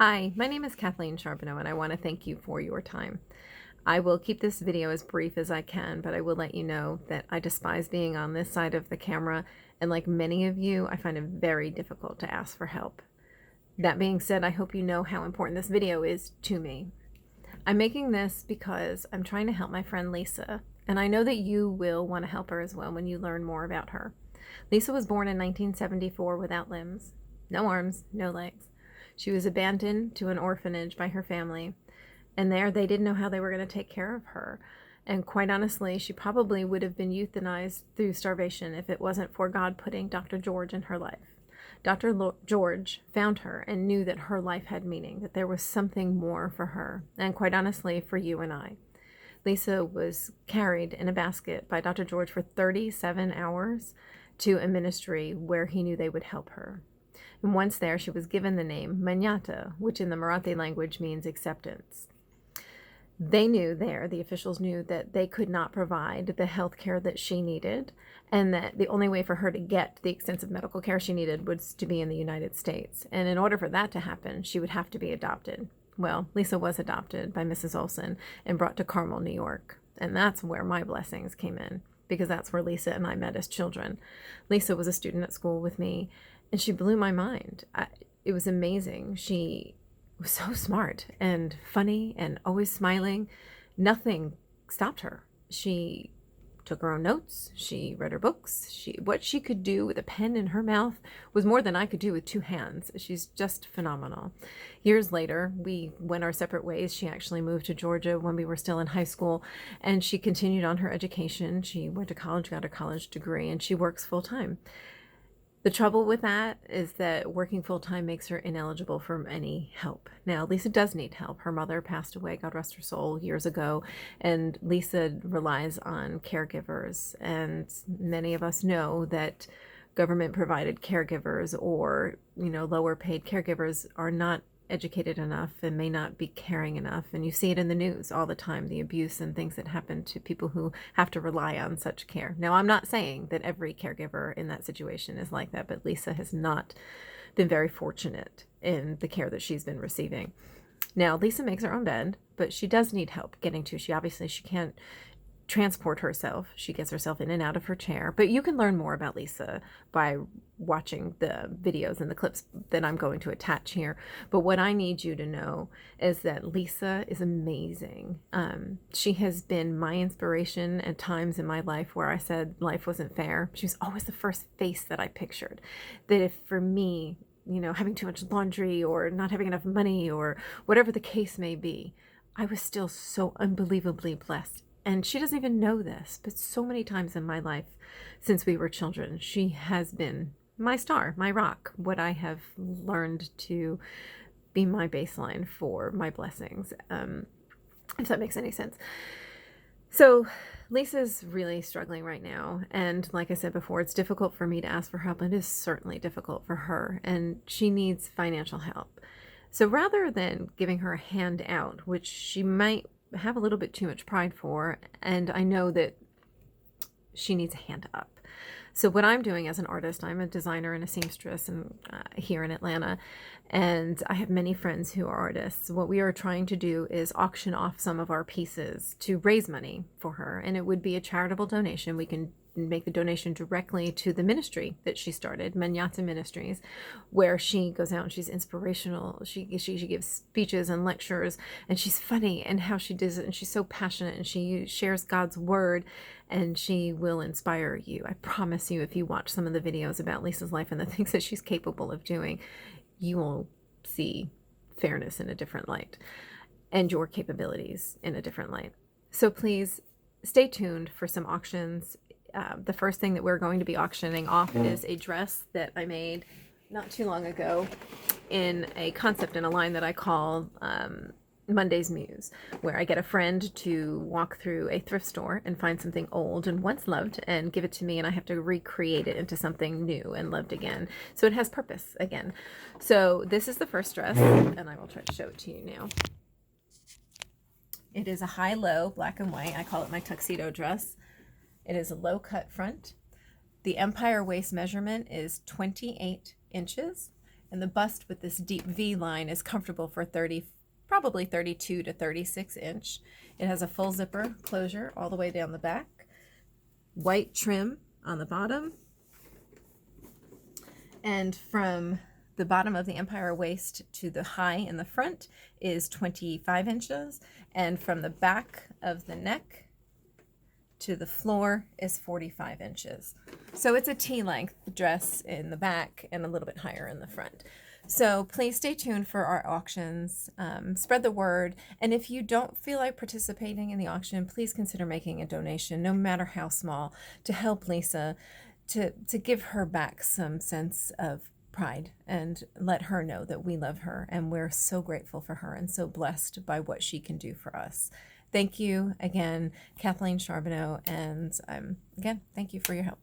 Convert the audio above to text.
Hi, my name is Kathleen Charbonneau, and I want to thank you for your time. I will keep this video as brief as I can, but I will let you know that I despise being on this side of the camera, and like many of you, I find it very difficult to ask for help. That being said, I hope you know how important this video is to me. I'm making this because I'm trying to help my friend Lisa, and I know that you will want to help her as well when you learn more about her. Lisa was born in 1974 without limbs, no arms, no legs. She was abandoned to an orphanage by her family, and there they didn't know how they were going to take care of her. And quite honestly, she probably would have been euthanized through starvation if it wasn't for God putting Dr. George in her life. Dr. George found her and knew that her life had meaning, that there was something more for her, and quite honestly, for you and I. Lisa was carried in a basket by Dr. George for 37 hours to a ministry where he knew they would help her. And once there, she was given the name Manyata, which in the Marathi language means acceptance. They knew there, the officials knew, that they could not provide the health care that she needed, and that the only way for her to get the extensive medical care she needed was to be in the United States. And in order for that to happen, she would have to be adopted. Well, Lisa was adopted by Mrs. Olson and brought to Carmel, New York. And that's where my blessings came in, because that's where Lisa and I met as children. Lisa was a student at school with me, and she blew my mind. It was amazing. She was so smart and funny and always smiling. Nothing stopped her. She took her own notes. She read her books. What she could do with a pen in her mouth was more than I could do with two hands. She's just phenomenal. Years later, we went our separate ways. She actually moved to Georgia when we were still in high school, and she continued on her education. She went to college, got her college degree, and she works full time. The trouble with that is that working full-time makes her ineligible for any help. Now, Lisa does need help. Her mother passed away, God rest her soul, years ago, and Lisa relies on caregivers. And many of us know that government-provided caregivers or, lower paid caregivers are not educated enough and may not be caring enough. And you see it in the news all the time, the abuse and things that happen to people who have to rely on such care. Now, I'm not saying that every caregiver in that situation is like that, but Lisa has not been very fortunate in the care that she's been receiving. Now, Lisa makes her own bed, but she does need help getting to. She can't transport herself. She gets herself in and out of her chair. But you can learn more about Lisa by watching the videos and the clips that I'm going to attach here. But what I need you to know is that Lisa is amazing. She has been my inspiration at times in my life where I said life wasn't fair. She was always the first face that I pictured. That if for me, having too much laundry or not having enough money or whatever the case may be, I was still so unbelievably blessed. And she doesn't even know this, but so many times in my life since we were children, she has been my star, my rock, what I have learned to be my baseline for my blessings, if that makes any sense. So Lisa's really struggling right now. And like I said before, it's difficult for me to ask for help. It is certainly difficult for her, and she needs financial help. So rather than giving her a handout, which she might have a little bit too much pride for, and I know that she needs a hand up. So what I'm doing as an artist, I'm a designer and a seamstress and here in Atlanta, and I have many friends who are artists. What we are trying to do is auction off some of our pieces to raise money for her, and it would be a charitable donation. We can make the donation directly to the ministry that she started, Manyata Ministries, where she goes out and she's inspirational. She gives speeches and lectures, and she's funny and how she does it, and she's so passionate, and she shares God's word, and she will inspire you. I promise you, if you watch some of the videos about Lisa's life and the things that she's capable of doing, you will see fairness in a different light and your capabilities in a different light. So please stay tuned for some auctions. The first thing that we're going to be auctioning off is a dress that I made not too long ago in a concept in a line that I call Monday's Muse, where I get a friend to walk through a thrift store and find something old and once loved and give it to me, and I have to recreate it into something new and loved again. So it has purpose again. So this is the first dress, and I will try to show it to you now. It is a high-low black and white. I call it my tuxedo dress. It is a low cut front. The empire waist measurement is 28 inches. And the bust with this deep V line is comfortable for 30, probably 32 to 36 inch. It has a full zipper closure all the way down the back, white trim on the bottom, and from the bottom of the empire waist to the high in the front is 25 inches, and from the back of the neck to the floor is 45 inches. So it's a T-length dress in the back and a little bit higher in the front. So please stay tuned for our auctions, spread the word, and if you don't feel like participating in the auction, please consider making a donation, no matter how small, to help Lisa, to give her back some sense of pride and let her know that we love her and we're so grateful for her and so blessed by what she can do for us. Thank you again, Kathleen Charbonneau, and again, thank you for your help.